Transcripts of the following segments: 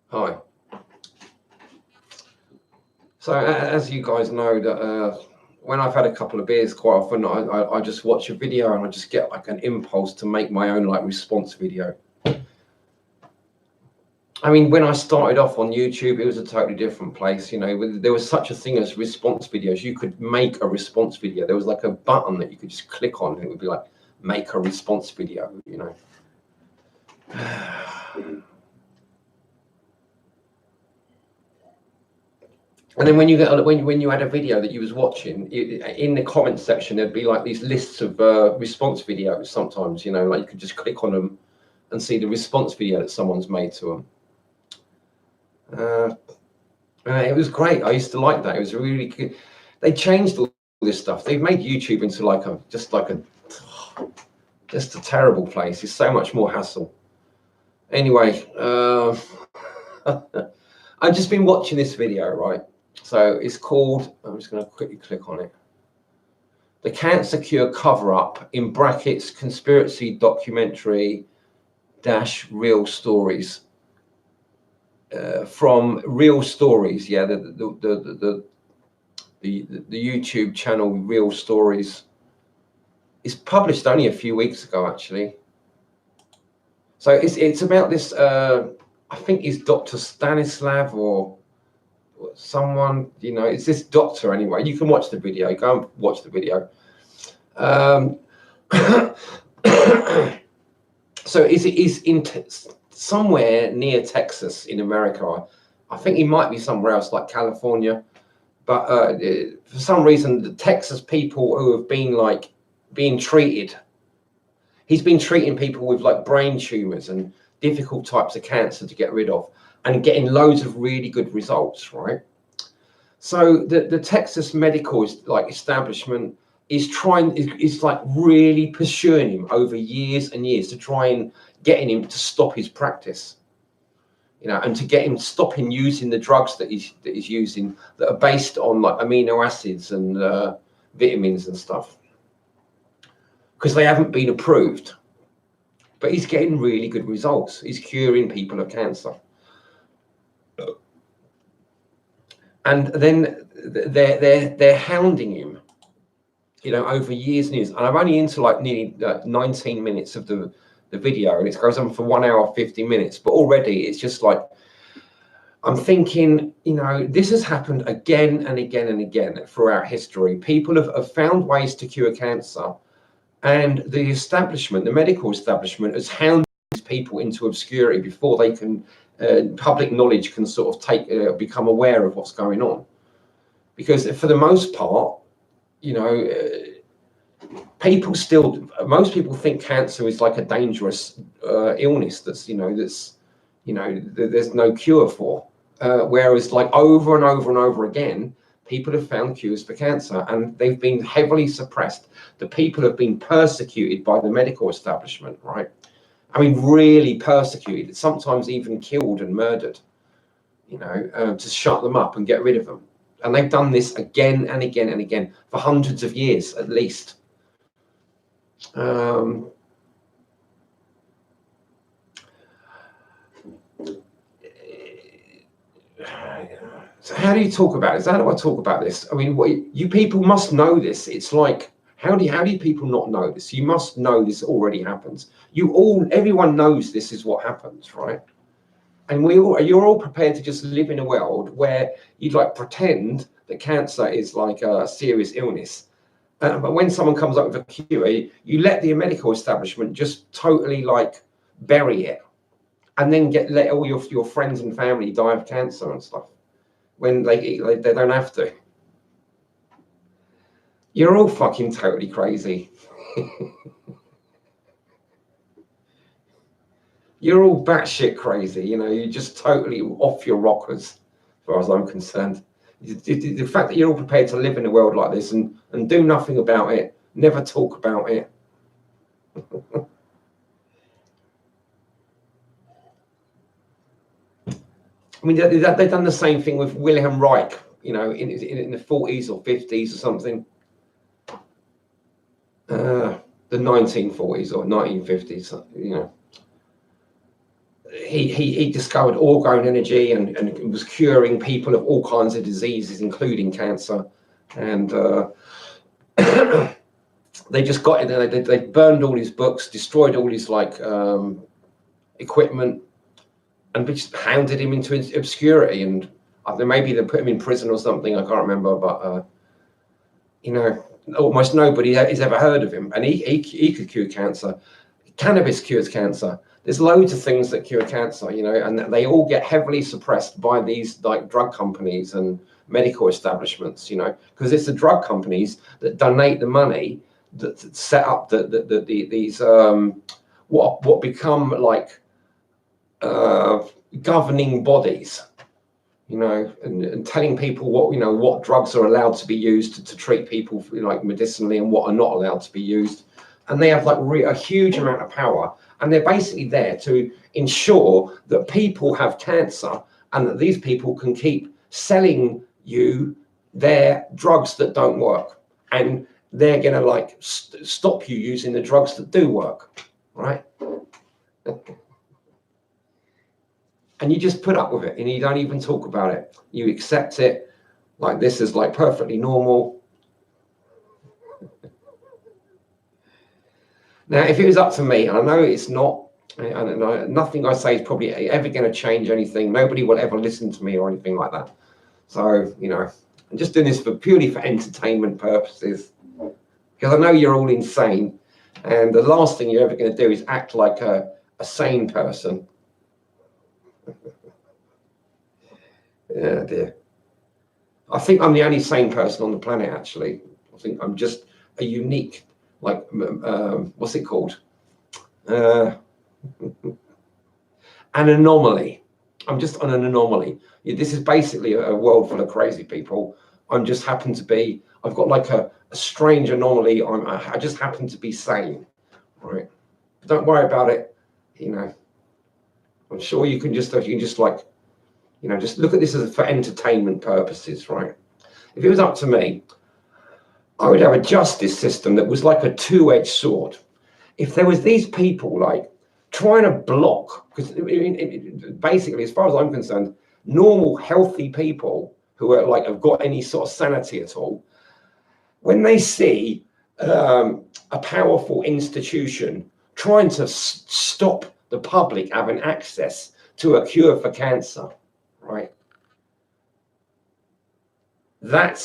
Hi. So as you guys know, that when I've had a couple of beers, quite often I just watch a video and I just get like an impulse to make my own like response video. I mean, when I started off on YouTube, it was a totally different place. You know, there was such a thing as response videos. You could make a response video. There was like a button that you could just click on and it would be like, make a response video, you know. And then when you get when you had a video that you was watching, in the comment section there'd be like these lists of response videos. Sometimes, you know, like you could just click on them and see the response video that someone's made to them. It was great. I used to like that. It was really good. They changed all this stuff. They've made YouTube into like just a terrible place. It's so much more hassle. Anyway, I've just been watching this video, right? So it's called, I'm just going to quickly click on it. The Cancer Cure Cover-Up, in brackets, conspiracy documentary dash real stories. From Real Stories, yeah, the YouTube channel Real Stories. It's published only a few weeks ago, actually. So it's about this, I think it's Dr. Stanislav or someone, you know, it's this doctor anyway. You can watch the video. Go and watch the video. So is in somewhere near Texas in America. I think he might be somewhere else like California, but for some reason the Texas people who have been like being treated, he's been treating people with like brain tumors and difficult types of cancer to get rid of, and getting loads of really good results, right? So the Texas medical establishment is like really pursuing him over years and years to try and getting him to stop his practice, you know, and to get him stopping using the drugs that he's using that are based on like amino acids and vitamins and stuff, because they haven't been approved. But he's getting really good results. He's curing people of cancer. And then they're hounding him, you know, over years and years. And I'm only into like nearly 19 minutes of the video, and it goes on for 1 hour 50 minutes. But already it's just like, I'm thinking, you know, this has happened again and again and again throughout history. People have found ways to cure cancer, and the establishment, the medical establishment, has hounded these people into obscurity before they can, public knowledge can sort of become aware of what's going on. Because for the most part, you know, most people think cancer is like a dangerous illness there's no cure for. Whereas like over and over and over again, people have found cures for cancer, and they've been heavily suppressed. The people have been persecuted by the medical establishment, right? I mean, really persecuted, sometimes even killed and murdered, you know, to shut them up and get rid of them. And they've done this again and again and again for hundreds of years at least. So how do you talk about this? How do I talk about this? I mean, you people must know this. It's like, how do people not know this? You must know this already happens. Everyone knows this is what happens, right? And you're all prepared to just live in a world where you'd like pretend that cancer is like a serious illness. But when someone comes up with a cure, you let the medical establishment just totally like bury it, and then let all your friends and family die of cancer and stuff when they don't have to. You're all fucking totally crazy. You're all batshit crazy, you know. You're just totally off your rockers, as far as I'm concerned. The fact that you're all prepared to live in a world like this and do nothing about it, never talk about it. I mean, they've done the same thing with Wilhelm Reich, you know, in the 40s or 50s or something. The 1940s or 1950s, you know. he discovered orgone energy and was curing people of all kinds of diseases, including cancer. And they just got it. They burned all his books, destroyed all his equipment, and just hounded him into obscurity. And maybe they put him in prison or something. I can't remember, but almost nobody has ever heard of him. And he could cure cancer. Cannabis cures cancer. There's loads of things that cure cancer, and they all get heavily suppressed by these drug companies and medical establishments, because it's the drug companies that donate the money that set up these what become governing bodies, and telling people what drugs are allowed to be used to treat people medicinally and what are not allowed to be used. And they have a huge amount of power, and they're basically there to ensure that people have cancer and that these people can keep selling you their drugs that don't work, and they're going to stop you using the drugs that do work, right? And you just put up with it, and you don't even talk about it. You accept it this is perfectly normal. Now, if it was up to me, and I know it's not, and nothing I say is probably ever going to change anything. Nobody will ever listen to me or anything like that. So, I'm just doing this purely for entertainment purposes, because I know you're all insane, and the last thing you're ever going to do is act like a sane person. Yeah, dear. I think I'm the only sane person on the planet, actually. I think I'm just a unique, what's it called? An anomaly. I'm just an anomaly. This is basically a world full of crazy people. I'm just happen to be, I've got a strange anomaly. I just happen to be sane, right? Don't worry about it. I'm sure you can just just look at this as for entertainment purposes, right? If it was up to me, I would have a justice system that was like a two-edged sword. If there was these people trying to block, because basically, as far as I'm concerned, normal, healthy people who are have got any sort of sanity at all, when they see a powerful institution trying to stop the public having access to a cure for cancer, right? They're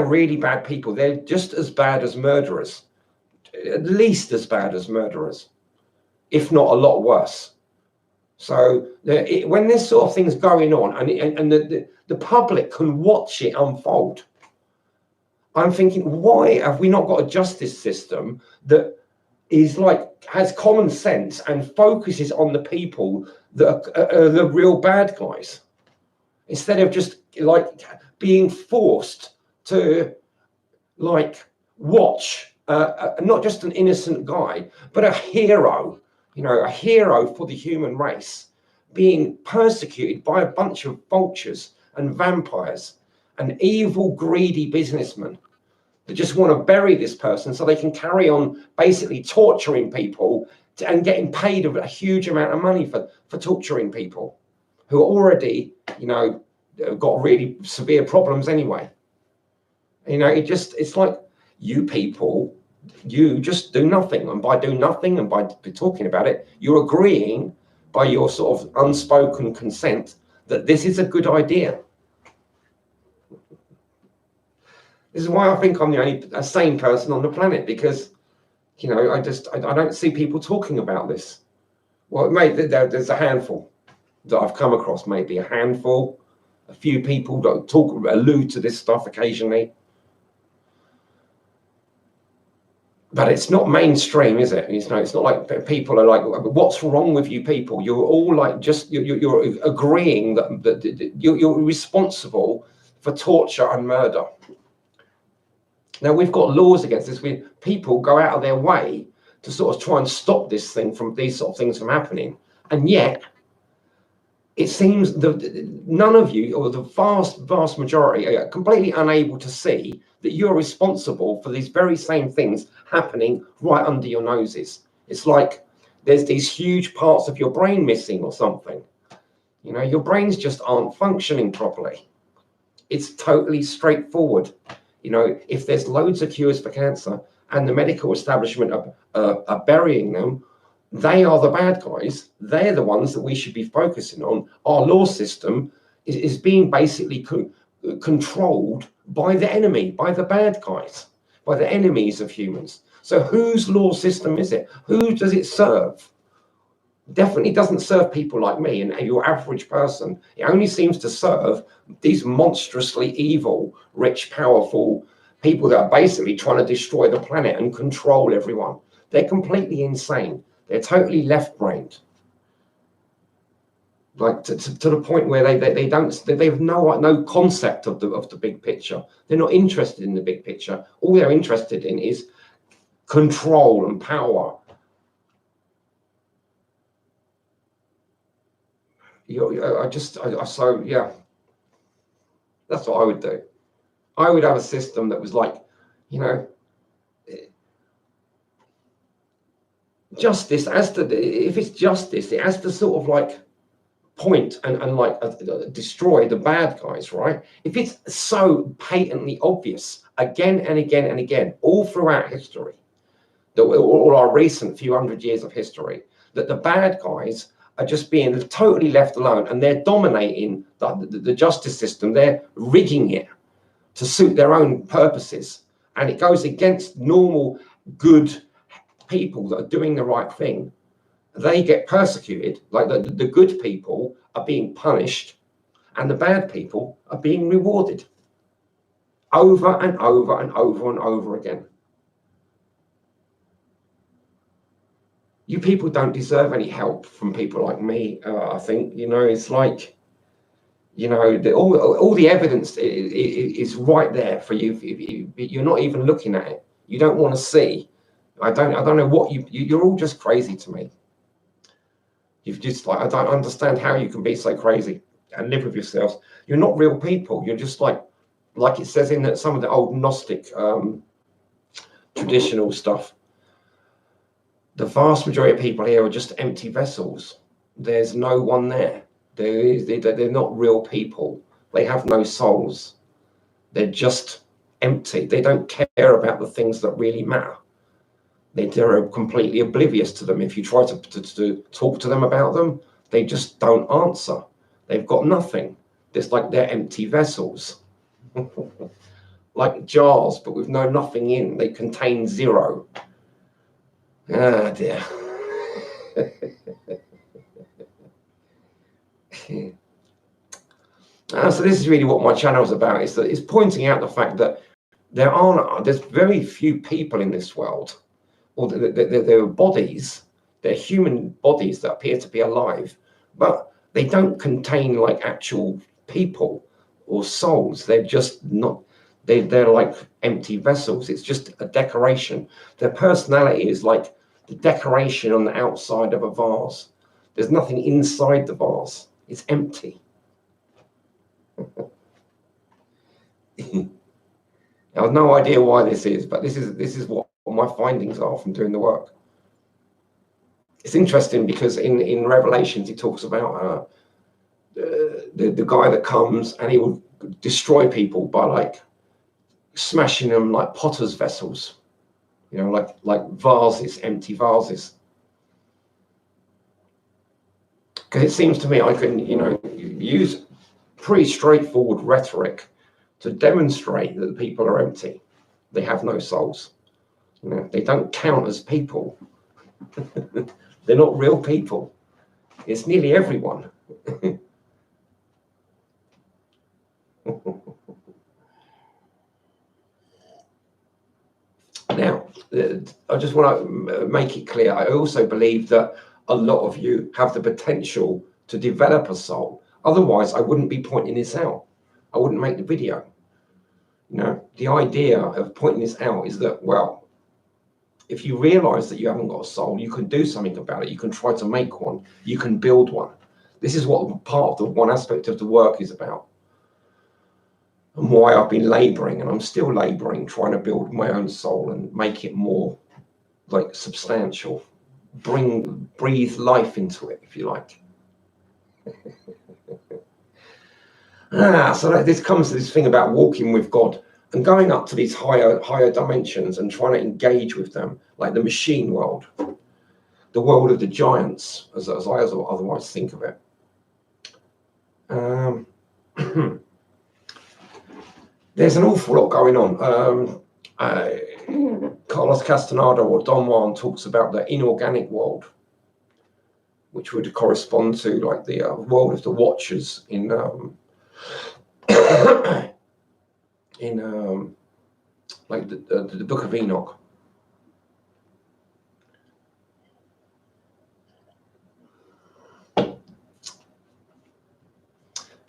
really bad people. They're just as bad as murderers, at least as bad as murderers, if not a lot worse. So when this sort of thing's going on, and the public can watch it unfold, I'm thinking, why have we not got a justice system that is has common sense and focuses on the people that are the real bad guys, instead of just being forced to watch not just an innocent guy, but a hero, a hero for the human race, being persecuted by a bunch of vultures and vampires and evil, greedy businessmen that just want to bury this person so they can carry on basically torturing people and getting paid a huge amount of money for torturing people who are already, have got really severe problems anyway. It's like, you people, you just do nothing. And by do nothing and by talking about it, you're agreeing by your sort of unspoken consent that this is a good idea. This is why I think I'm the only sane person on the planet, because, I don't see people talking about this. Well, maybe there's a handful that I've come across, maybe a handful, a few people that allude to this stuff occasionally. But it's not mainstream, is it? It's not like people are what's wrong with you people? You're all you're agreeing that you're responsible for torture and murder. Now, we've got laws against this. People go out of their way to sort of try and stop these sort of things from happening. And yet, it seems that none of you, or the vast majority, are completely unable to see that you're responsible for these very same things happening right under your noses. It's like there's these huge parts of your brain missing or something. You know, your brains just aren't functioning properly. It's totally straightforward. You know, if there's loads of cures for cancer and the medical establishment are burying them, they are the bad guys. They're the ones that we should be focusing on. Our law system is being basically controlled by the enemy, by the bad guys, by the enemies of humans. So whose law system is it? Who does it serve? Definitely doesn't serve people like me and your average person. It only seems to serve these monstrously evil, rich, powerful people that are basically trying to destroy the planet and control everyone. They're completely insane. They're totally left-brained, like to the point where they have no concept of the big picture. They're not interested in the big picture. All they're interested in is control and power. So yeah, that's what I would do. I would have a system that was like, you know, justice as to if it's justice, it has to sort of like point and like destroy the bad guys, right? If it's so patently obvious again and again and again, all throughout history, all our recent few hundred years of history, that the bad guys are just being totally left alone and they're dominating the justice system. They're rigging it to suit their own purposes. And it goes against normal, good people that are doing the right thing. They get persecuted, like the good people are being punished and the bad people are being rewarded over and over and over and over again. You people don't deserve any help from people like me. I think, you know, it's like, you know, all the evidence is right there for you. You're not even looking at it. You don't want to see. I don't know what you're all just crazy to me. You've just like, I don't understand how you can be so crazy and live with yourselves. You're not real people. You're just like it says in some of the old Gnostic traditional stuff. The vast majority of people here are just empty vessels. There's no one there. They're not real people. They have no souls. They're just empty. They don't care about the things that really matter. They're completely oblivious to them. If you try to talk to them about them, they just don't answer. They've got nothing. It's like they're empty vessels. Like jars, but with nothing in. They contain zero. Ah, dear. So this is really what my channel is about. It's pointing out the fact that there's very few people in this world, or there are bodies, they're human bodies that appear to be alive, but they don't contain like actual people or souls. They're just not. They're like empty vessels. It's just a decoration. Their personality is like the decoration on the outside of a vase. There's nothing inside the vase. It's empty. I have no idea why this is, but this is what my findings are from doing the work. It's interesting because in Revelations he talks about the guy that comes and he will destroy people by like smashing them like potter's vessels, you know, like vases, empty vases. Because it seems to me I can, you know, use pretty straightforward rhetoric to demonstrate that the people are empty. They have no souls. You know, they don't count as people. They're not real people. It's nearly everyone. Now, I just want to make it clear. I also believe that a lot of you have the potential to develop a soul. Otherwise, I wouldn't be pointing this out. I wouldn't make the video. You know, the idea of pointing this out is that, well, if you realize that you haven't got a soul, you can do something about it. You can try to make one. You can build one. This is what part of the one aspect of the work is about. And why I've been laboring, and I'm still laboring, trying to build my own soul and make it more like substantial, breathe life into it, if you like. So this comes to this thing about walking with God and going up to these higher dimensions and trying to engage with them, like the machine world, the world of the giants, as I otherwise think of it. There's an awful lot going on. Carlos Castaneda or Don Juan talks about the inorganic world, which would correspond to like the world of the Watchers in like the Book of Enoch.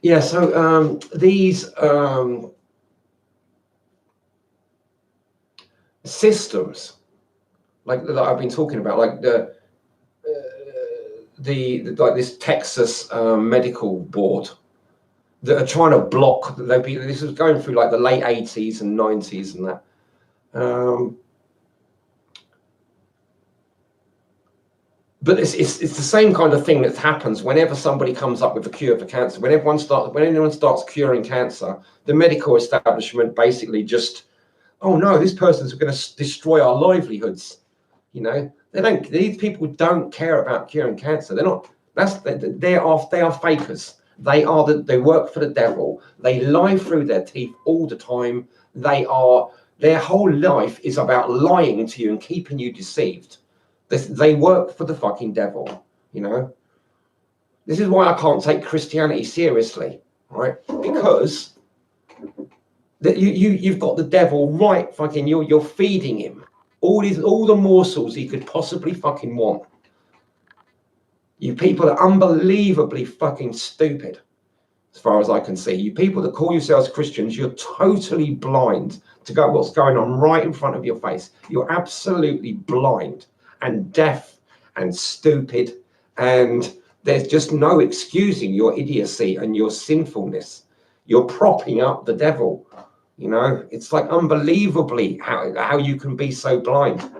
Yeah, so these systems, like that I've been talking about, like the like this Texas medical board that are trying to block. This was going through like the late 80s and 90s and that. But it's the same kind of thing that happens whenever somebody comes up with a cure for cancer. When anyone starts curing cancer, the medical establishment basically just, oh no, this person's going to destroy our livelihoods. You know, these people don't care about curing cancer. They're not. They are fakers. They work for the devil. They lie through their teeth all the time. Their whole life is about lying to you and keeping you deceived. They work for the fucking devil, you know. This is why I can't take Christianity seriously, right? Because you've got the devil right fucking. You're feeding him all the morsels he could possibly fucking want. You people are unbelievably fucking stupid, as far as I can see. You people that call yourselves Christians, you're totally blind to what's going on right in front of your face. You're absolutely blind and deaf and stupid, and there's just no excusing your idiocy and your sinfulness. You're propping up the devil. You know, it's like unbelievably how you can be so blind.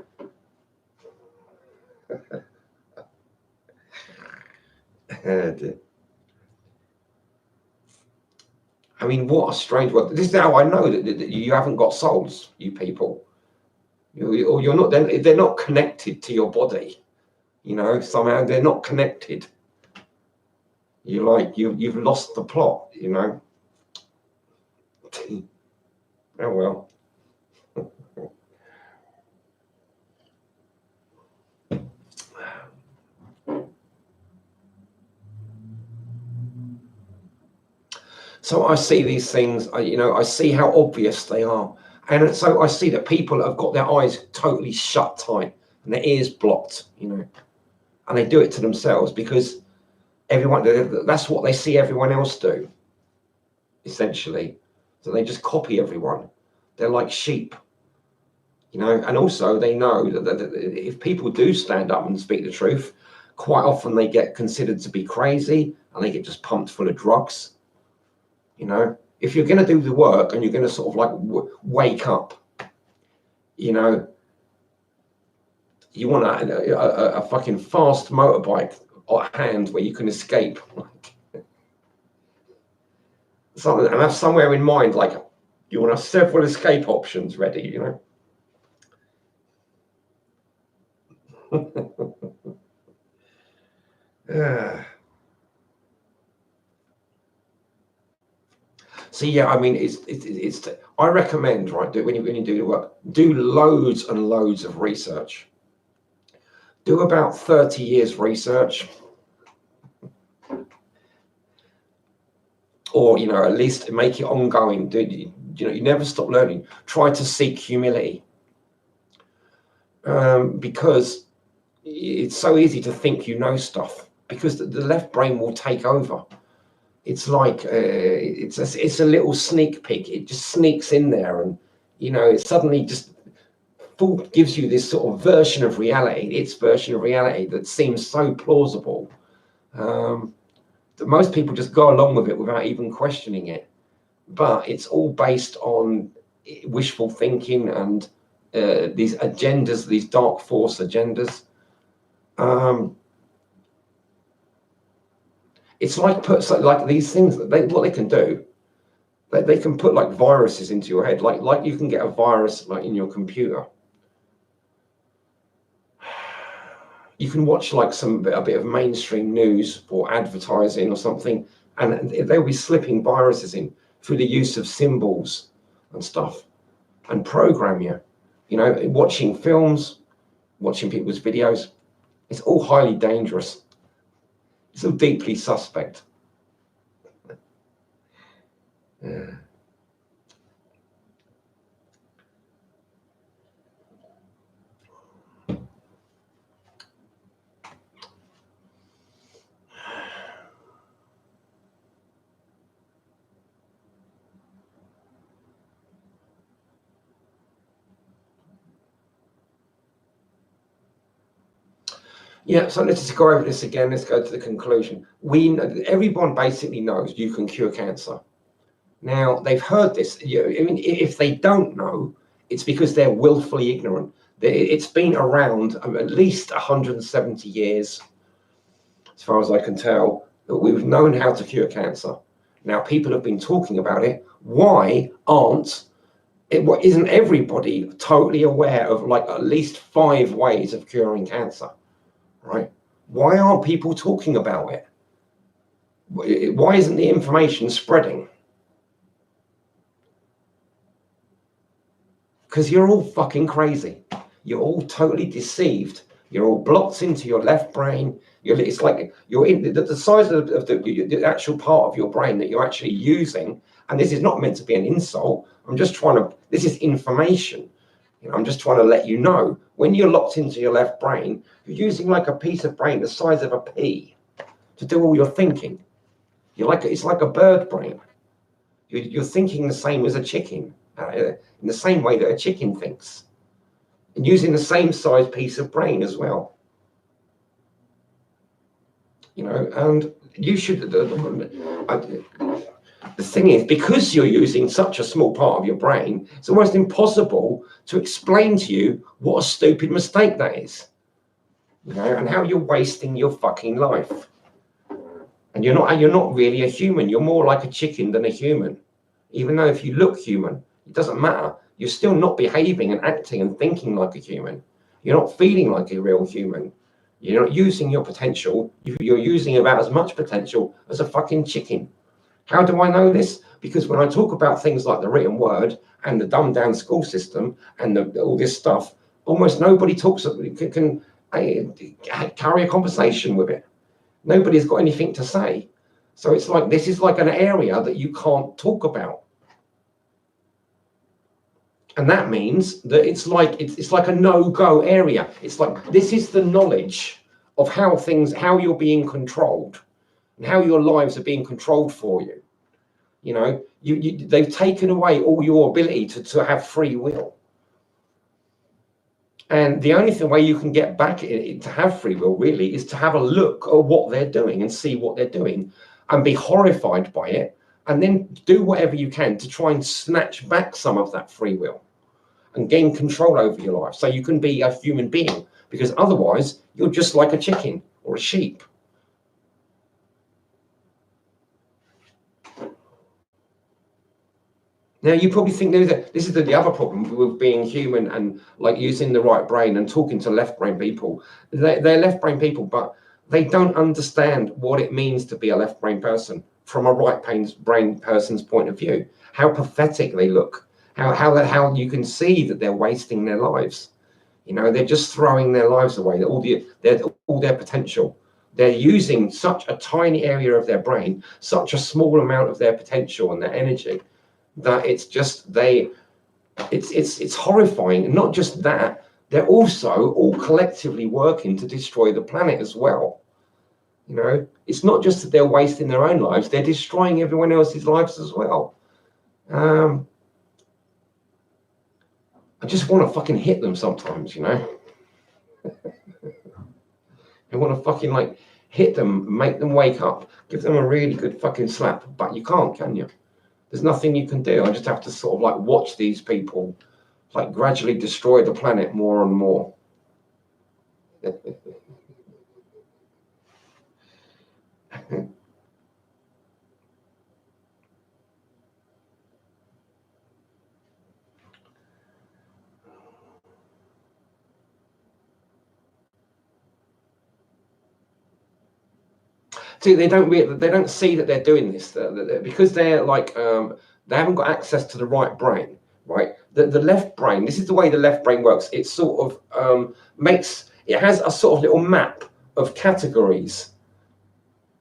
I mean, what a strange word. This is how I know that you haven't got souls, you people. Or you're not. They're not connected to your body. You know, somehow they're not connected. You've lost the plot. You know. Oh well. So I see these things. I see how obvious they are, and so I see that people have got their eyes totally shut tight and their ears blocked. You know, and they do it to themselves because that's what they see everyone else do. Essentially, so they just copy everyone. They're like sheep. You know, and also they know that if people do stand up and speak the truth, quite often they get considered to be crazy and they get just pumped full of drugs. You know, if you're going to do the work and you're going to sort of like wake up, you know, you want a fucking fast motorbike at hand where you can escape. Something, and have somewhere in mind, like you want to have several escape options ready, you know. So yeah, I mean, it's I recommend, right, when you do the work, do loads and loads of research. Do about 30 years research, or at least make it ongoing. You never stop learning. Try to seek humility, because it's so easy to think you know stuff, because the left brain will take over. It's like it's a little sneak peek. It just sneaks in there, and it suddenly just gives you this sort of version of reality, its version of reality that seems so plausible that most people just go along with it without even questioning it. But it's all based on wishful thinking and these agendas, these dark force agendas. It's like like these things that what they can do. They can put like viruses into your head, like you can get a virus like in your computer. You can watch like a bit of mainstream news or advertising or something, and they'll be slipping viruses in through the use of symbols and stuff, and program you. You know, watching films, watching people's videos. It's all highly dangerous. It's all deeply suspect. Yeah. Yeah, so let's just go over this again. Let's go to the conclusion. Everyone basically knows you can cure cancer. Now, they've heard this. I mean, if they don't know, it's because they're willfully ignorant. It's been around at least 170 years, as far as I can tell, that we've known how to cure cancer. Now, people have been talking about it. Why isn't everybody totally aware of like at least 5 ways of curing cancer, right? Why aren't people talking about it? Why isn't the information spreading? Because you're all fucking crazy. You're all totally deceived. You're all blocked into your left brain. It's like you're in the size of the actual part of your brain that you're actually using. And this is not meant to be an insult. This is information. You know, I'm just trying to let you know when you're locked into your left brain, you're using like a piece of brain the size of a pea to do all your thinking. It's like a bird brain. You're thinking the same as a chicken, in the same way that a chicken thinks, and using the same size piece of brain as well. You know, and you should. The thing is, because you're using such a small part of your brain, it's almost impossible to explain to you what a stupid mistake that is. You know, and how you're wasting your fucking life. And you're not really a human. You're more like a chicken than a human. Even though if you look human, it doesn't matter. You're still not behaving and acting and thinking like a human. You're not feeling like a real human. You're not using your potential. You're using about as much potential as a fucking chicken. How do I know this? Because when I talk about things like the written word and the dumbed down school system and all this stuff, almost nobody can carry a conversation with it. Nobody's got anything to say. So it's like, this is like an area that you can't talk about. And that means that it's like a no-go area. It's like, this is the knowledge of how you're being controlled and how your lives are being controlled for you. You know, they've taken away all your ability to have free will. And the only way you can get back to have free will really is to have a look at what they're doing and see what they're doing and be horrified by it, and then do whatever you can to try and snatch back some of that free will and gain control over your life so you can be a human being, because otherwise you're just like a chicken or a sheep. Now, you probably think this is the other problem with being human and like using the right brain and talking to left brain people. They're left brain people, but they don't understand what it means to be a left brain person from a right brain person's point of view. How pathetic they look. How you can see that they're wasting their lives. You know, they're just throwing their lives away. All their potential. They're using such a tiny area of their brain, such a small amount of their potential and their energy, that it's horrifying. And not just that, they're also all collectively working to destroy the planet as well. You know, it's not just that they're wasting their own lives, they're destroying everyone else's lives as well. I just want to fucking hit them sometimes, you know. I want to fucking like hit them, make them wake up, give them a really good fucking slap, but you can't, can you? There's nothing you can do. I just have to sort of like watch these people like gradually destroy the planet more and more. See, they don't see that they're doing this because they're like they haven't got access to the right brain, right? The left brain. This is the way the left brain works. It sort of it has a sort of little map of categories,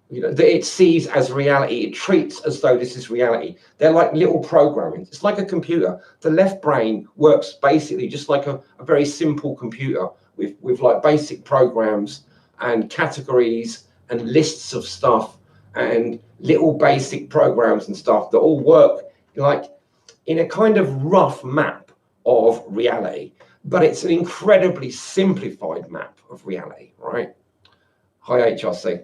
that it sees as reality. It treats as though this is reality. They're like little programming. It's like a computer. The left brain works basically just like a very simple computer with like basic programs and categories and lists of stuff and little basic programs and stuff that all work like in a kind of rough map of reality, but it's an incredibly simplified map of reality, right? Hi, HRC.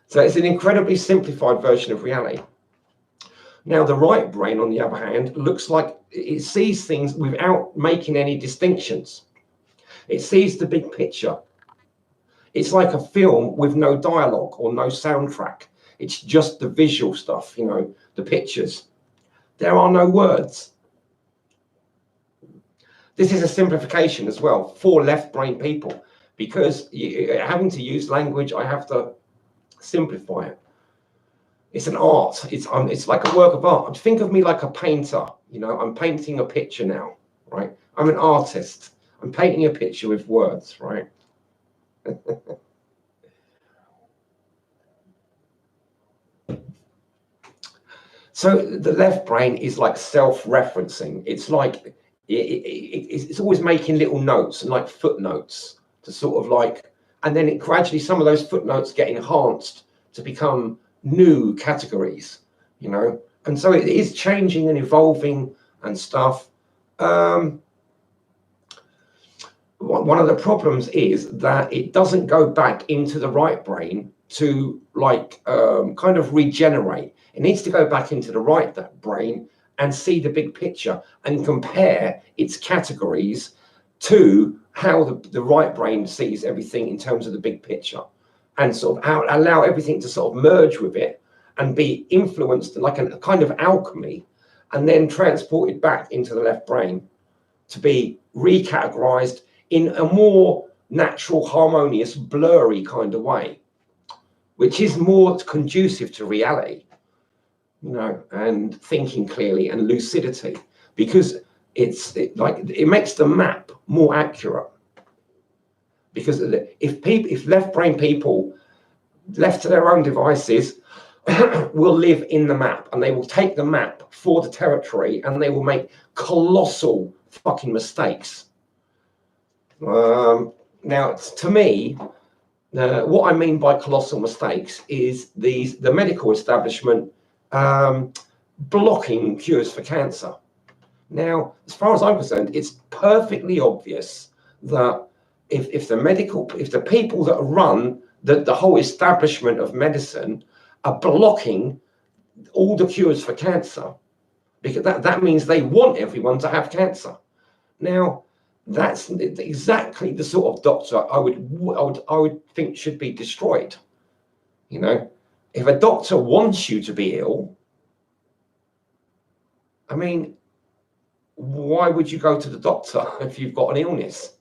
So it's an incredibly simplified version of reality. Now, the right brain, on the other hand, looks like it sees things without making any distinctions. It sees the big picture. It's like a film with no dialogue or no soundtrack. It's just the visual stuff, the pictures. There are no words. This is a simplification as well for left brain people, because having to use language, I have to simplify it. It's an art. It's like a work of art. Think of me like a painter. I'm painting a picture now, right? I'm an artist. I'm painting a picture with words, right? So the left brain is like self-referencing. It's like it's always making little notes and like footnotes to sort of like, and then gradually some of those footnotes get enhanced to become new categories, and so it is changing and evolving and stuff. One of the problems is that it doesn't go back into the right brain to like kind of regenerate. It needs to go back into the right brain and see the big picture and compare its categories to how the right brain sees everything in terms of the big picture, and sort of allow everything to sort of merge with it and be influenced like a kind of alchemy, and then transported back into the left brain to be recategorized in a more natural, harmonious, blurry kind of way, which is more conducive to reality, and thinking clearly and lucidity, because it makes the map more accurate. Because if left brain people left to their own devices will live in the map, and they will take the map for the territory, and they will make colossal fucking mistakes. Now, to me, what I mean by colossal mistakes is the medical establishment blocking cures for cancer. Now, as far as I'm concerned, it's perfectly obvious that if the people that run the whole establishment of medicine are blocking all the cures for cancer, because that means they want everyone to have cancer. Now, that's exactly the sort of doctor I would think should be destroyed. If a doctor wants you to be ill, I mean, why would you go to the doctor if you've got an illness?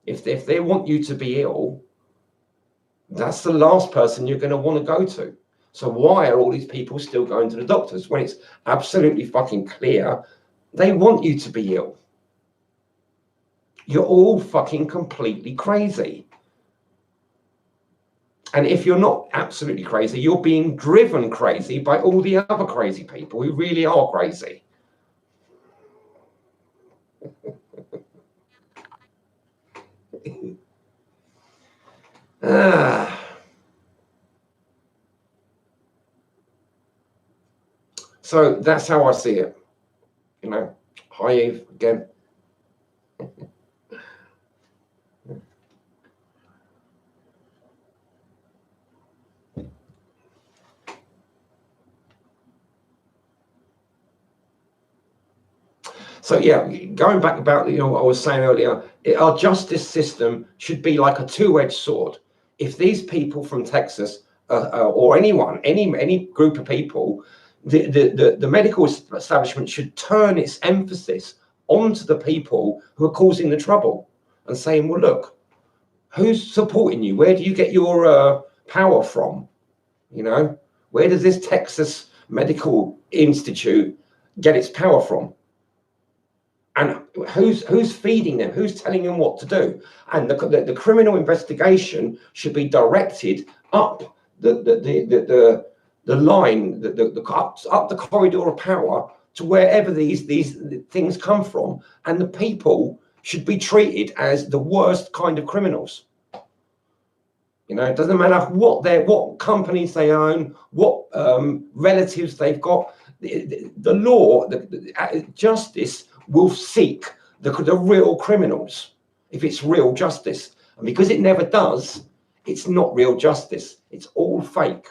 If they want you to be ill, that's the last person you're going to want to go to. So why are all these people still going to the doctors when it's absolutely fucking clear they want you to be ill? You're all fucking completely crazy. And if you're not absolutely crazy, you're being driven crazy by all the other crazy people who really are crazy. So that's how I see it. Hi Eve again. So yeah, going back about what I was saying earlier, our justice system should be like a two-edged sword. If these people from Texas or anyone, any group of people, the medical establishment should turn its emphasis onto the people who are causing the trouble and saying, well, look, Who's supporting you? Where do you get your power from? You know, where does this Texas Medical Institute get its power from? And who's feeding them? Who's telling them what to do? And the criminal investigation should be directed up the line, up the corridor of power to wherever these things come from, and the people should be treated as the worst kind of criminals. You know, it doesn't matter what companies they own, what relatives they've got. The law, justice will seek the real criminals if it's real justice. And because it never does, it's not real justice. It's all fake.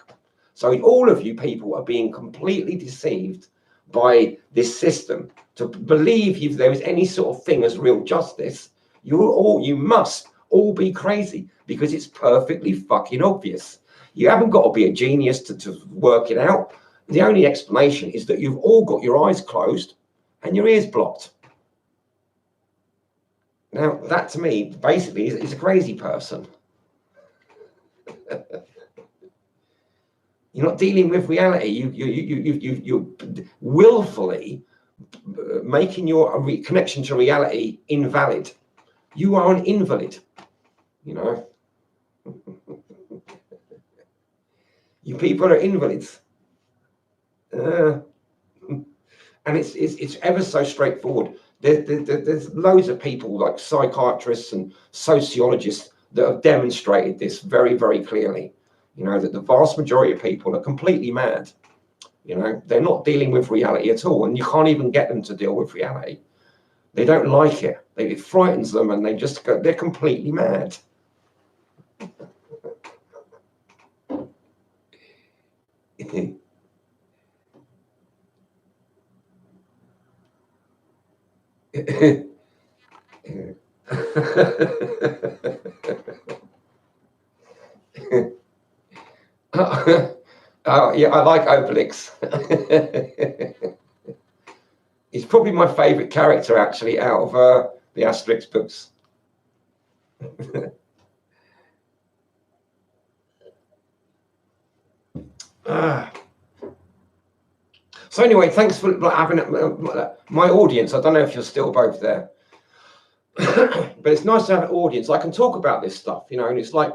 So all of you people are being completely deceived by this system to believe if there is any sort of thing as real justice. You must all be crazy, because it's perfectly fucking obvious. You haven't got to be a genius to work it out. The only explanation is that you've all got your eyes closed and your ears blocked. Now, that to me, basically, is a crazy person. You're not dealing with reality. You're willfully making your connection to reality invalid. You are an invalid, you know. You people are invalids. And it's ever so straightforward. There's loads of people like psychiatrists and sociologists that have demonstrated this very, very clearly. You know, that the vast majority of people are completely mad. You know, they're not dealing with reality at all, and you can't even get them to deal with reality. They don't like it. It frightens them, and they just go, they're completely mad. Oh, yeah, I like Obelix. He's probably my favourite character, actually, out of the Asterix books. So anyway, thanks for having my audience. I don't know if you're still both there, but it's nice to have an audience. I can talk about this stuff, you know, and it's like,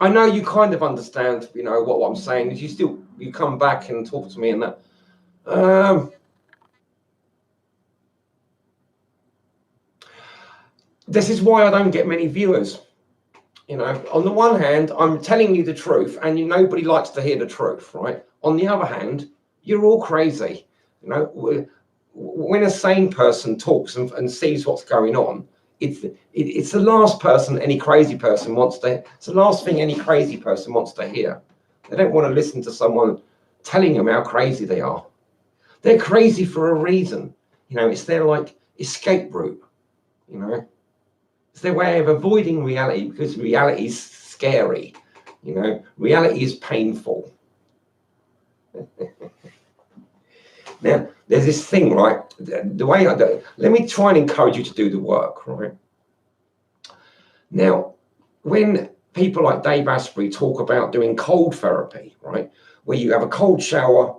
I know you kind of understand, you know, what I'm saying. You come back and talk to me and that. This is why I don't get many viewers. You know, on the one hand, I'm telling you the truth, and nobody likes to hear the truth, right? On the other hand, you're all crazy. You know, when a sane person talks and sees what's going on, it's the last person any crazy person wants to. It's the last thing any crazy person wants to hear. They don't want to listen to someone telling them how crazy they are. They're crazy for a reason. You know, it's their like escape route. You know. It's their way of avoiding reality, because reality is scary. You know, reality is painful. Now, there's this thing, right? The way let me try and encourage you to do the work, right? Now, when people like Dave Asprey talk about doing cold therapy, right, where you have a cold shower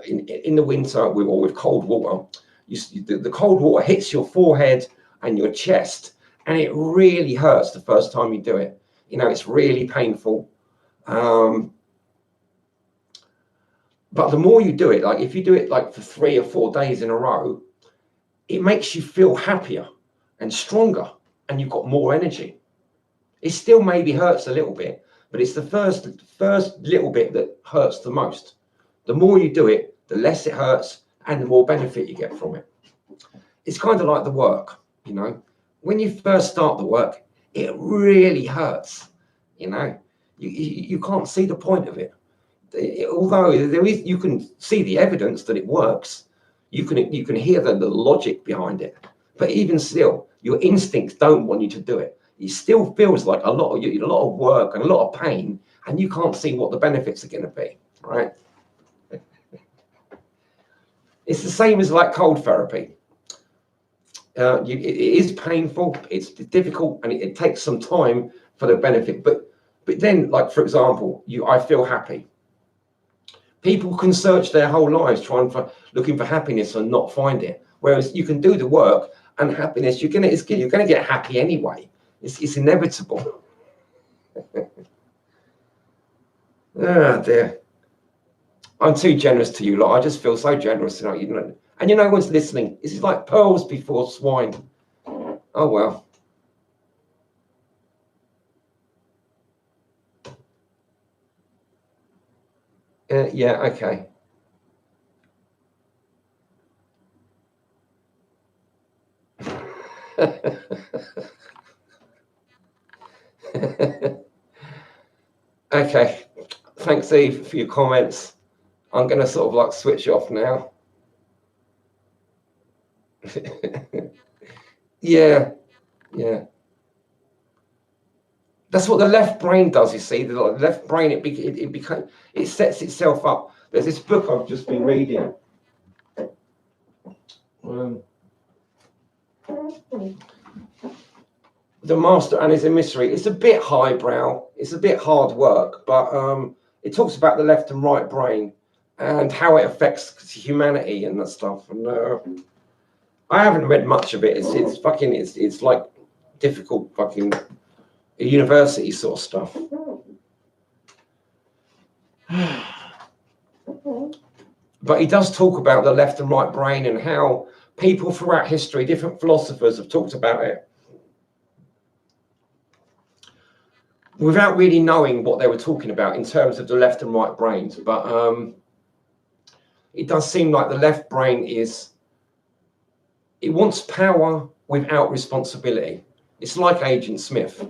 in the winter with cold water, the cold water hits your forehead and your chest. And it really hurts the first time you do it. You know, it's really painful. But the more you do it, like if you do it like for 3 or 4 days in a row, it makes you feel happier and stronger, and you've got more energy. It still maybe hurts a little bit, but it's the first little bit that hurts the most. The more you do it, the less it hurts, and the more benefit you get from it. It's kind of like the work, you know. When you first start the work, it really hurts. You know, you can't see the point of it. Although you can see the evidence that it works. You can hear the logic behind it. But even still, your instincts don't want you to do it. It still feels like a lot of work and a lot of pain, and you can't see what the benefits are going to be, right? It's the same as like cold therapy. it is painful, it's difficult, and it takes some time for the benefit. But then, like for example, I feel happy. People can search their whole lives looking for happiness and not find it. Whereas you can do the work, and happiness, you're gonna get happy anyway. It's inevitable. Ah, dear. I'm too generous to you lot. I just feel so generous, you know. And no one's listening. This is like pearls before swine. Oh well. Yeah. Okay. Okay. Thanks, Eve, for your comments. I'm going to sort of like switch off now. Yeah. Yeah. That's what the left brain does. You see, the left brain it sets itself up. There's this book I've just been reading. The Master and His Emissary. It's a bit highbrow. It's a bit hard work, but it talks about the left and right brain and how it affects humanity and that stuff. And I haven't read much of it. It's like difficult fucking university sort of stuff. But he does talk about the left and right brain and how people throughout history, different philosophers have talked about it without really knowing what they were talking about in terms of the left and right brains. But it does seem like the left brain it wants power without responsibility. It's like Agent Smith.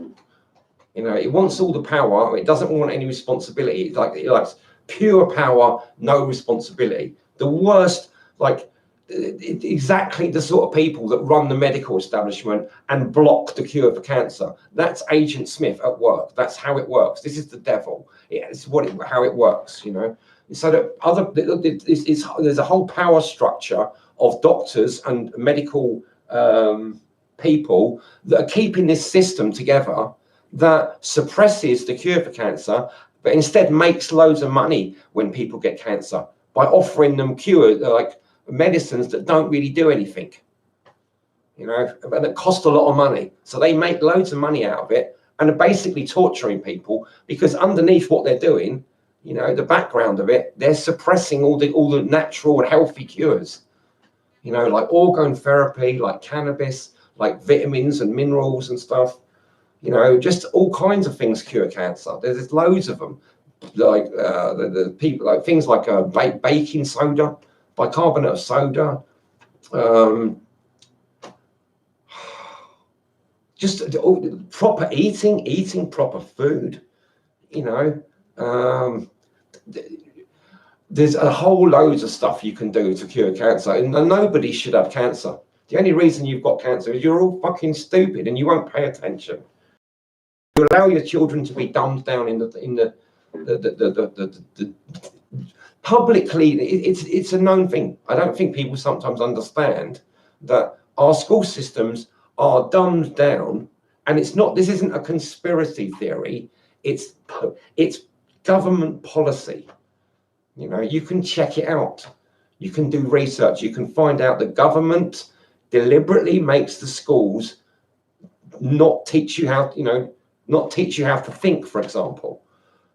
You know, it wants all the power. It doesn't want any responsibility. It likes pure power, no responsibility. The worst, exactly the sort of people that run the medical establishment and block the cure for cancer. That's Agent Smith at work. That's how it works. This is the devil. It's how it works, you know. So that there's a whole power structure of doctors and medical people that are keeping this system together that suppresses the cure for cancer, but instead makes loads of money when people get cancer by offering them medicines that don't really do anything, you know, and that cost a lot of money. So they make loads of money out of it and are basically torturing people because underneath what they're doing, you know, the background of it, they're suppressing all the natural and healthy cures, you know, like orgone therapy, like cannabis, like vitamins and minerals and stuff. You know, just all kinds of things cure cancer. There's loads of them, like the people, like things like baking soda, bicarbonate of soda, just proper eating proper food. You know, there's a whole loads of stuff you can do to cure cancer, and nobody should have cancer. The only reason you've got cancer is you're all fucking stupid and you won't pay attention. You allow your children to be dumbed down in the publicly. It's a known thing. I don't think people sometimes understand that our school systems are dumbed down, and it's not. This isn't a conspiracy theory. It's government policy. You know, you can check it out. You can do research. You can find out the government deliberately makes the schools not teach you how, you know, not teach you how to think, for example,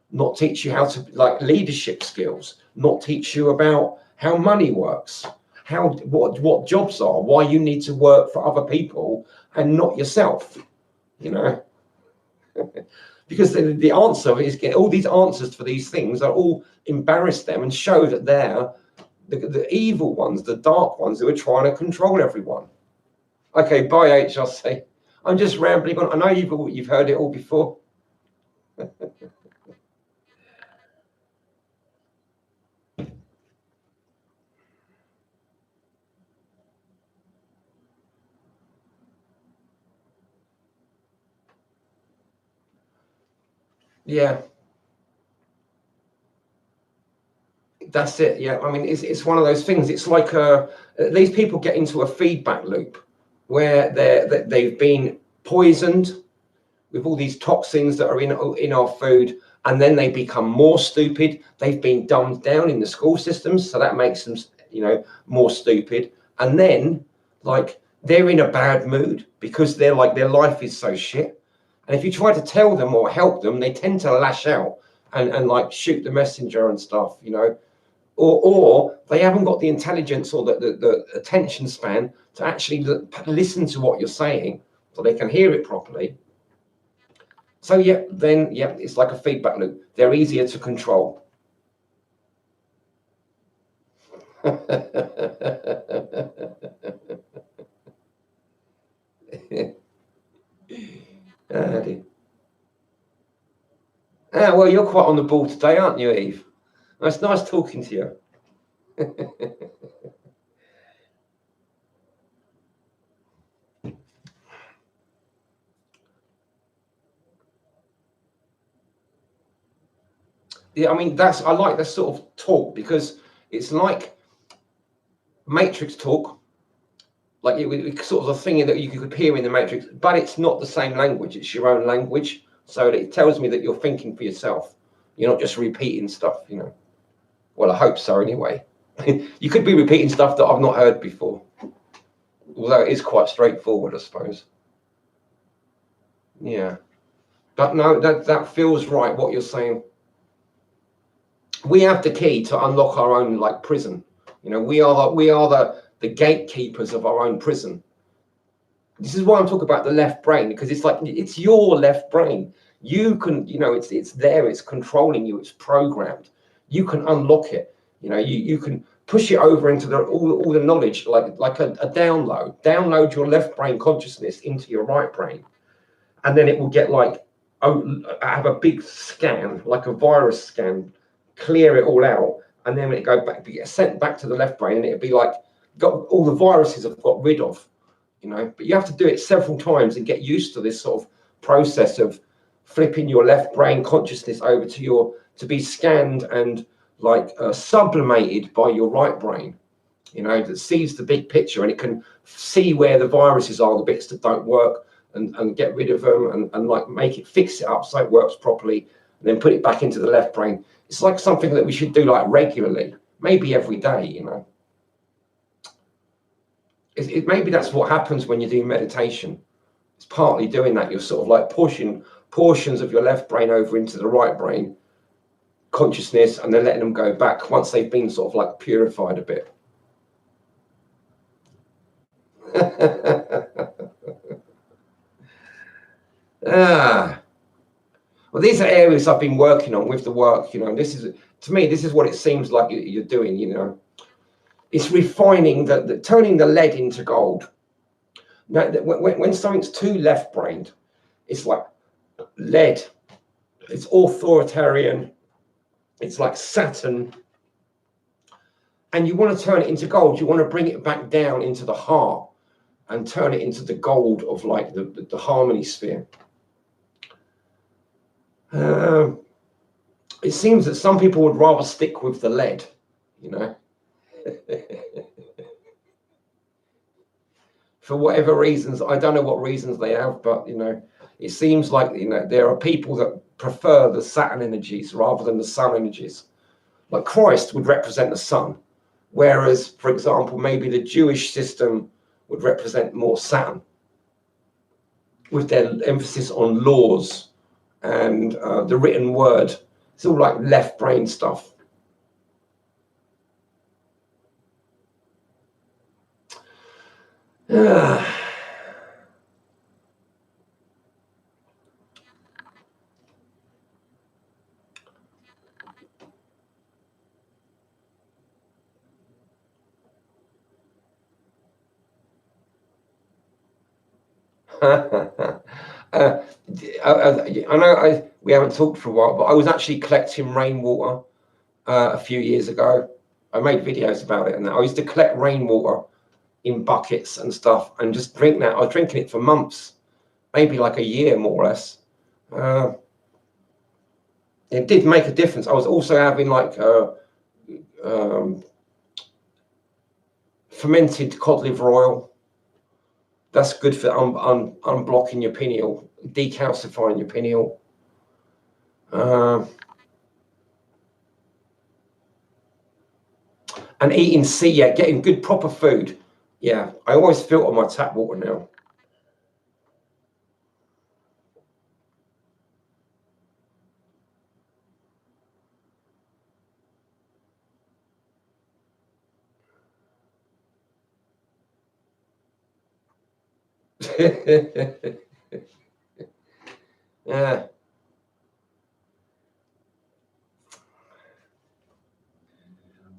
not teach you how to leadership skills, not teach you about how money works, what jobs are, why you need to work for other people and not yourself, you know. Because the answer is get all these answers for these things are all embarrass them and show that they're the evil ones, the dark ones who are trying to control everyone. Okay, bye HRC. I'm just rambling on. I know you've heard it all before. Yeah, that's it. Yeah, I mean, it's one of those things. It's like these people get into a feedback loop where they've been poisoned with all these toxins that are in our food, and then they become more stupid. They've been dumbed down in the school systems, so that makes them, more stupid. And then, like, they're in a bad mood because they're like, their life is so shit. And if you try to tell them or help them, they tend to lash out and like shoot the messenger and stuff, or they haven't got the intelligence or the attention span to actually listen to what you're saying so they can hear it properly. So it's like a feedback loop. They're easier to control. Well, you're quite on the ball today, aren't you, Eve? It's nice talking to you. Yeah, I mean, I like this sort of talk because it's like Matrix talk, like it's sort of a thing that you could hear in the Matrix, but it's not the same language. It's your own language, so it tells me that you're thinking for yourself. You're not just repeating stuff, Well, I hope so, anyway. You could be repeating stuff that I've not heard before, although it is quite straightforward, I suppose. Yeah, but no, that feels right. What you're saying. We have the key to unlock our own like prison. We are the gatekeepers of our own prison. This is why I'm talking about the left brain, because it's like it's your left brain. You can, it's there, it's controlling you, it's programmed. You can unlock it. You can push it over into all the knowledge, like a download. Download your left brain consciousness into your right brain, and then it will get have a big scan, like a virus scan, clear it all out, and then when it goes back, get sent back to the left brain, and it'll be like got all the viruses I've got rid of. But you have to do it several times and get used to this sort of process of flipping your left brain consciousness over to be scanned and sublimated by your right brain, that sees the big picture, and it can see where the viruses are, the bits that don't work, and get rid of them and like fix it up so it works properly, and then put it back into the left brain. It's like something that we should do like regularly, maybe every day, maybe that's what happens when you do meditation. It's partly doing that. You're sort of like pushing portions of your left brain over into the right brain consciousness, and then letting them go back once they've been sort of like purified a bit. Well, these are areas I've been working on with the work. This is what it seems like you're doing. It's refining turning the lead into gold. Now, when something's too left-brained, it's like lead. It's authoritarian. It's like Saturn. And you want to turn it into gold. You want to bring it back down into the heart and turn it into the gold of like the harmony sphere. It seems that some people would rather stick with the lead, for whatever reasons. I don't know what reasons they have, but it seems like there are people that prefer the Saturn energies rather than the sun energies. Like Christ would represent the sun, whereas, for example, maybe the Jewish system would represent more Saturn, with their emphasis on laws and the written word. It's all like left brain stuff. I know we haven't talked for a while, but I was actually collecting rainwater a few years ago. I made videos about it, and I used to collect rainwater in buckets and stuff and just drink that. I was drinking it for months, maybe like a year more or less. It did make a difference. I was also having like fermented cod liver oil, That's good for unblocking your pineal, decalcifying your pineal. And eating yeah, getting good proper food. Yeah, I always filter my tap water now. Yeah.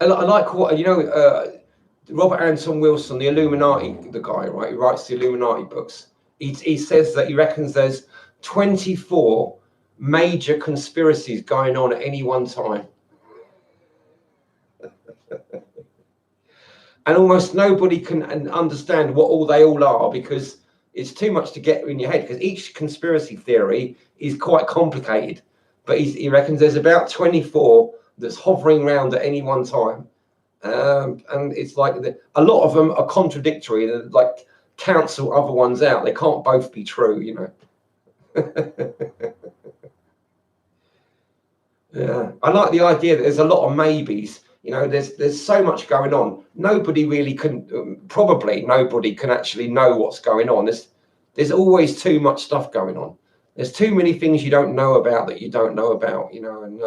I like what, Robert Anton Wilson, the Illuminati, the guy, right, who writes the Illuminati books. He says that he reckons there's 24 major conspiracies going on at any one time. And almost nobody can understand what they all are, because it's too much to get in your head, because each conspiracy theory is quite complicated. But he reckons there's about 24 that's hovering around at any one time. And it's like a lot of them are contradictory, and like cancel other ones out. They can't both be true, you know. Yeah, I like the idea that there's a lot of maybes. You know, there's so much going on. Nobody really can, probably nobody can actually know what's going on. There's always too much stuff going on. There's too many things you don't know about that you don't know about. You know, and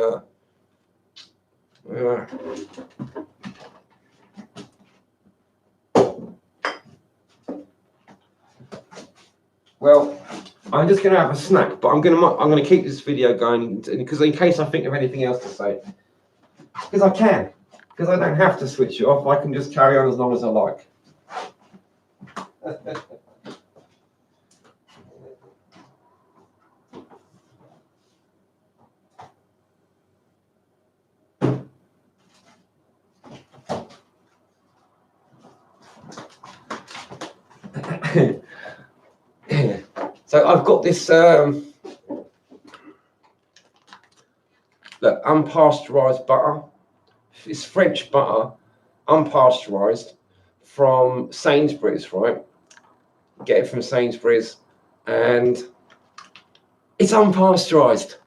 well, I'm just going to have a snack, but I'm going to keep this video going because in case I think of anything else to say, because I can, because I don't have to switch it off. I can just carry on as long as I like. So I've got this look, unpasteurized butter. It's French butter, unpasteurized, from Sainsbury's, right? Get it from Sainsbury's, and it's unpasteurized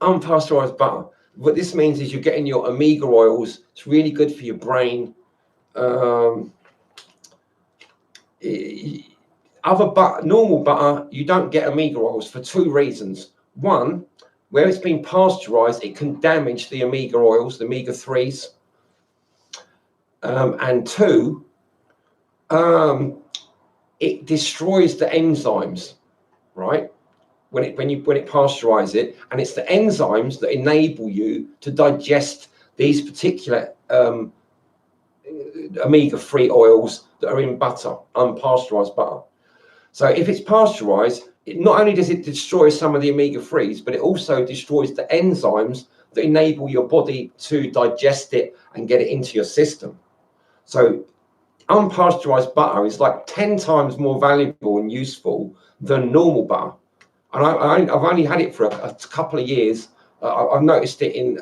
butter. What this means is you're getting your omega oils. It's really good for your brain. Other butter, normal butter, you don't get omega oils for two reasons. One, where it's been pasteurized, it can damage the omega oils, the omega 3s. And two, it destroys the enzymes, right? When it pasteurize it, and it's the enzymes that enable you to digest these particular omega-3 oils that are in butter, unpasteurized butter. So if it's pasteurized, not only does it destroy some of the omega-3s, but it also destroys the enzymes that enable your body to digest it and get it into your system. So unpasteurized butter is like 10 times more valuable and useful than normal butter. And I've only had it for a couple of years. I've noticed it in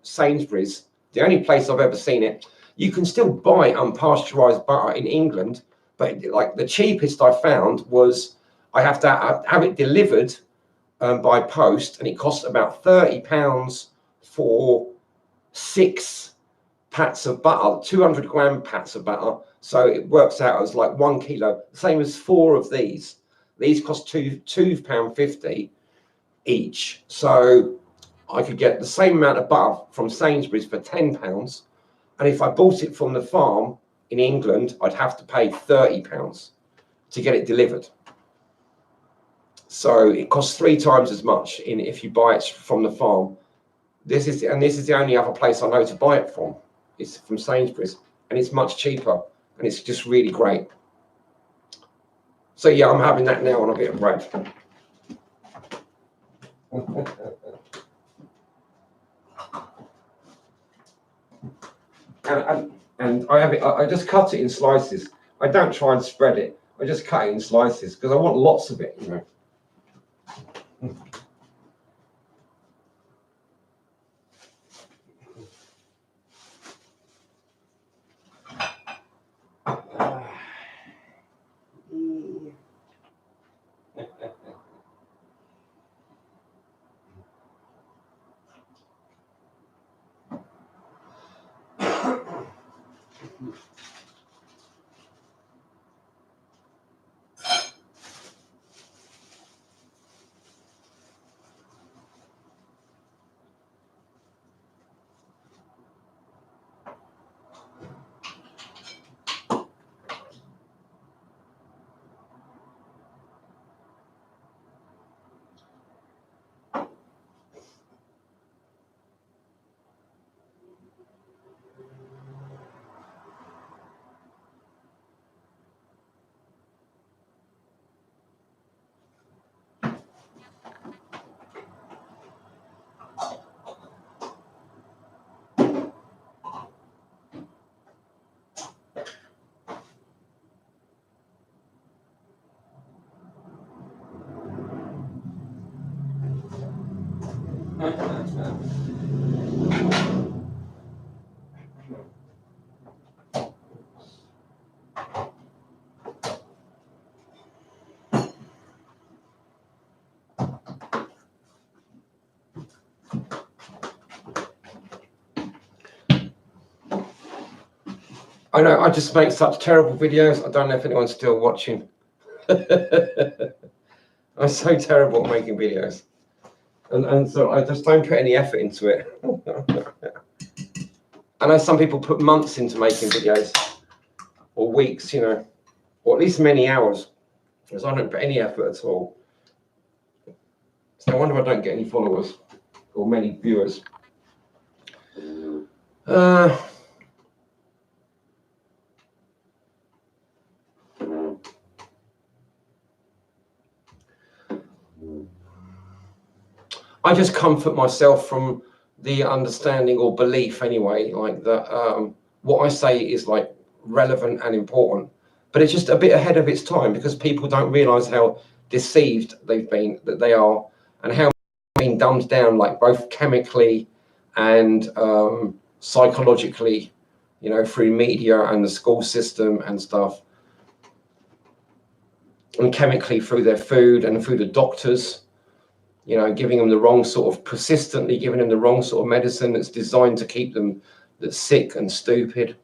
Sainsbury's, the only place I've ever seen it. You can still buy unpasteurized butter in England, but like the cheapest I found was I have to have it delivered by post, and it costs about £30 for 6 pats of butter, 200 gram pats of butter. So it works out as like 1 kilo, same as 4 of these. These cost £2.50 each. So I could get the same amount of butter from Sainsbury's for £10. And if I bought it from the farm in England, I'd have to pay £30 to get it delivered. So it costs 3 times as much if you buy it from the farm. This is the only other place I know to buy it from. It's from Sainsbury's, and it's much cheaper, and it's just really great. So yeah, I'm having that now on a bit of bread. and I have it. I just cut it in slices. I don't try and spread it. I just cut it in slices because I want lots of it, you know. I know I just make such terrible videos. I don't know if anyone's still watching. I'm so terrible at making videos. And so I just don't put any effort into it. I know some people put months into making videos, or weeks, you know, or at least many hours, because I don't put any effort at all. So I wonder if I don't get any followers or many viewers. I just comfort myself from the understanding or belief anyway, like that what I say is like relevant and important, but it's just a bit ahead of its time because people don't realize how deceived that they are, and how being dumbed down, like both chemically and psychologically, you know, through media and the school system and stuff, and chemically through their food and through the doctors, you know, giving them the wrong sort of, persistently giving them the wrong sort of medicine that's designed to keep them that's sick and stupid.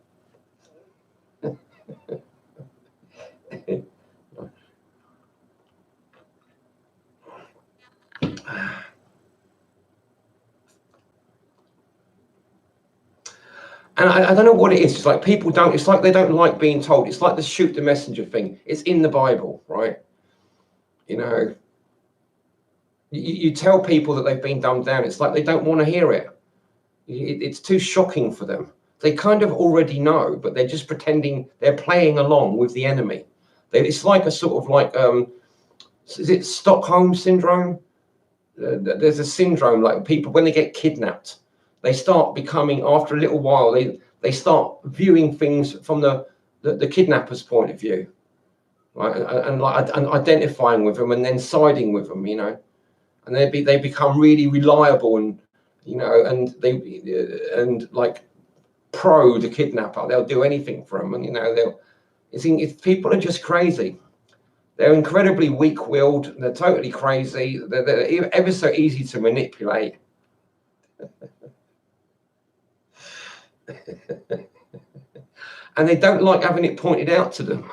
And I don't know what it is. It's like people don't, it's like they don't like being told. It's like the shoot the messenger thing. It's in the Bible, right? You know, you tell people that they've been dumbed down. It's like they don't want to hear it. It's too shocking for them. They kind of already know, but they're just pretending they're playing along with the enemy. It's like a sort of like, is it Stockholm syndrome? There's a syndrome like people, when they get kidnapped, they start becoming, after a little while, they start viewing things from the kidnapper's point of view, right? And identifying with them and then siding with them, you know, and they become really reliable, and you know, and like pro the kidnapper. They'll do anything for them, and you know, if people are just crazy. They're incredibly weak-willed. They're totally crazy. They're ever so easy to manipulate. And they don't like having it pointed out to them.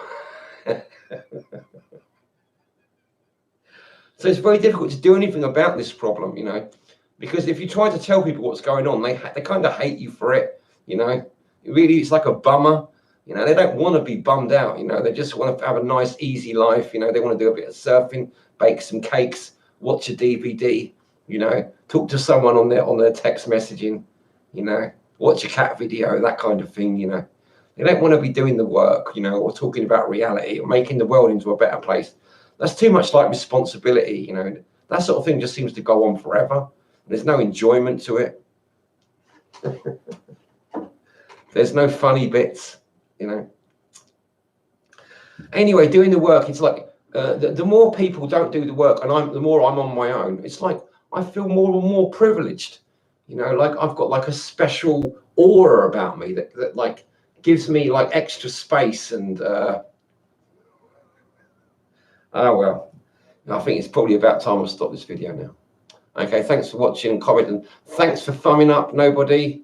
So it's very difficult to do anything about this problem, you know, because if you try to tell people what's going on, they kind of hate you for it, you know. Really, it's like a bummer. You know, they don't want to be bummed out. You know, they just want to have a nice, easy life. You know, they want to do a bit of surfing, bake some cakes, watch a DVD. You know, talk to someone on their text messaging. You know, watch a cat video, that kind of thing. You know, they don't want to be doing the work. You know, or talking about reality or making the world into a better place. That's too much like responsibility. You know, that sort of thing just seems to go on forever. There's no enjoyment to it. There's no funny bits. You know. Anyway, doing the work, it's like the more people don't do the work, and the more I'm on my own. It's like I feel more and more privileged. You know, like I've got like a special aura about me that like gives me like extra space. And oh well, I think it's probably about time I stop this video now. Okay, thanks for watching and commenting. Thanks for thumbing up, nobody.